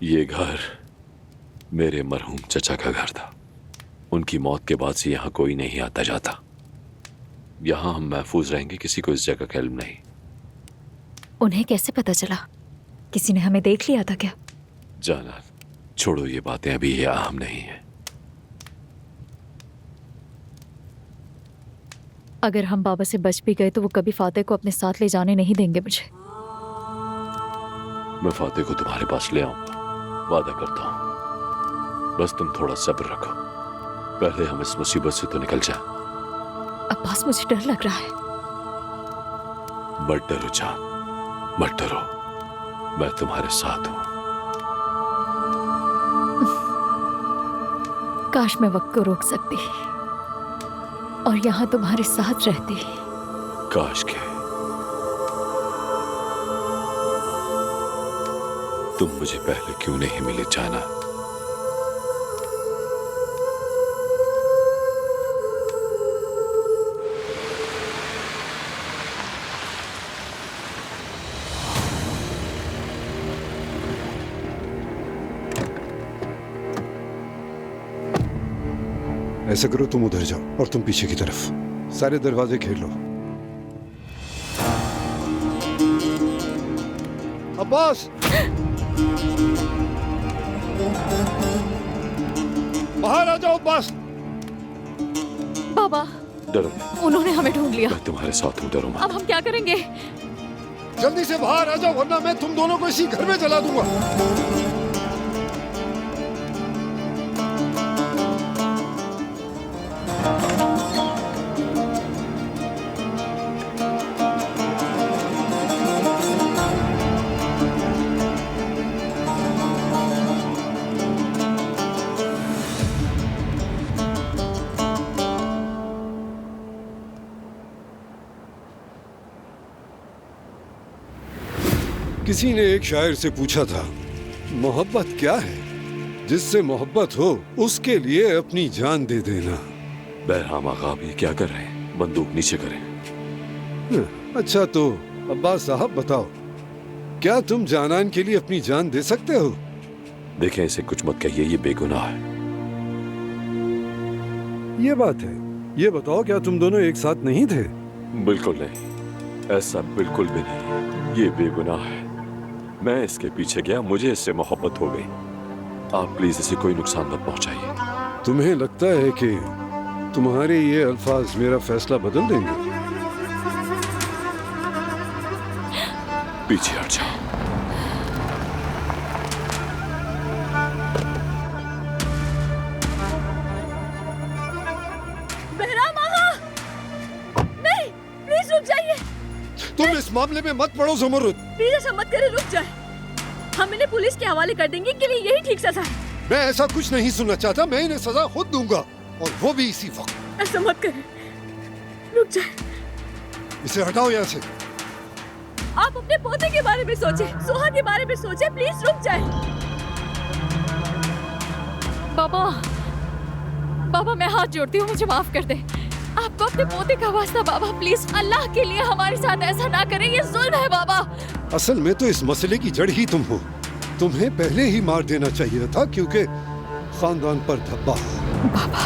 ये घर मेरे मरहूम चचा का घर था। उनकी मौत के बाद से यहाँ कोई नहीं आता जाता। यहाँ हम महफूज रहेंगे, किसी को इस जगह का इल्म नहीं। उन्हें कैसे पता चला? किसी ने हमें देख लिया था क्या? जाना, छोड़ो ये बातें, अभी ये अहम नहीं है। अगर हम बाबा से बच भी गए तो वो कभी फातेह को अपने साथ ले जाने नहीं देंगे मुझे। मैं फातेह को तुम्हारे पास ले आऊंगा, वादा करता हूं। बस तुम थोड़ा सब्र रखो, पहले हम इस मुसीबत से तो निकल जाए। अब्बास, मुझे डर लग रहा है। मत डरो जान, मत डरो, मैं तुम्हारे साथ हूं। काश मैं वक्त को रोक सकती और यहाँ तुम्हारे साथ रहती। काश के तुम मुझे पहले क्यों नहीं मिले जाना। ऐसा करो, तुम उधर जाओ और तुम पीछे की तरफ। सारे दरवाजे घेर लो। अब्बास, बाहर आ जाओ अब्बास। बाबा, डरो, उन्होंने हमें ढूंढ लिया। मैं तुम्हारे साथ हूं, डरो मत। अब हम क्या करेंगे? जल्दी से बाहर आ जाओ वरना मैं तुम दोनों को इसी घर में जला दूंगा। किसी ने एक शायर से पूछा था, मोहब्बत क्या है? जिससे मोहब्बत हो उसके लिए अपनी जान दे देना। बहराम आगा, आप ये क्या कर रहे हैं? बंदूक नीचे करें। अच्छा तो अब्बास साहब बताओ, क्या तुम जानान के लिए अपनी जान दे सकते हो? देखें, इसे कुछ मत कहिए, ये बेगुनाह है। ये बात है। ये बताओ, क्या तुम दोनों एक साथ नहीं थे? बिल्कुल नहीं, ऐसा बिल्कुल भी नहीं। ये बेगुनाह है। मैं इसके पीछे गया, मुझे इससे मोहब्बत हो गई। आप प्लीज इसे कोई नुकसान मत पहुंचाइए। तुम्हें लगता है कि तुम्हारे ये अल्फाज मेरा फैसला बदल देंगे? पीछे हट जाओ। बहराम आगा, नहीं, प्लीज रुक जाइए। तुम इस मामले में मत पड़ो ज़ुमरुद। प्लीज ऐसा मत करें, रुक जाए। हम इन्हें पुलिस के हवाले कर देंगे, इनके लिए यही ठीक सजा है। मैं ऐसा कुछ नहीं सुनना चाहता। मैं इन्हें सजा खुद दूंगा, और वो भी इसी वक्त। ऐसा मत करें, रुक जाए। इसे हटाओ यहाँ से। आप अपने पोते के बारे में सोचें, सुहा के बारे में सोचें, प्लीज रुक जाए। बाबा, बाबा मैं हाथ जोड़ती हूँ, मुझे माफ कर दे। आपको अपने पोते का वास्ता बाबा, प्लीज अल्लाह के लिए हमारे साथ ऐसा ना करें, ये जुल्म है बाबा। असल में तो इस मसले की जड़ ही तुम हो। तुम्हें पहले ही मार देना चाहिए था, क्योंकि खानदान पर धब्बा। बाबा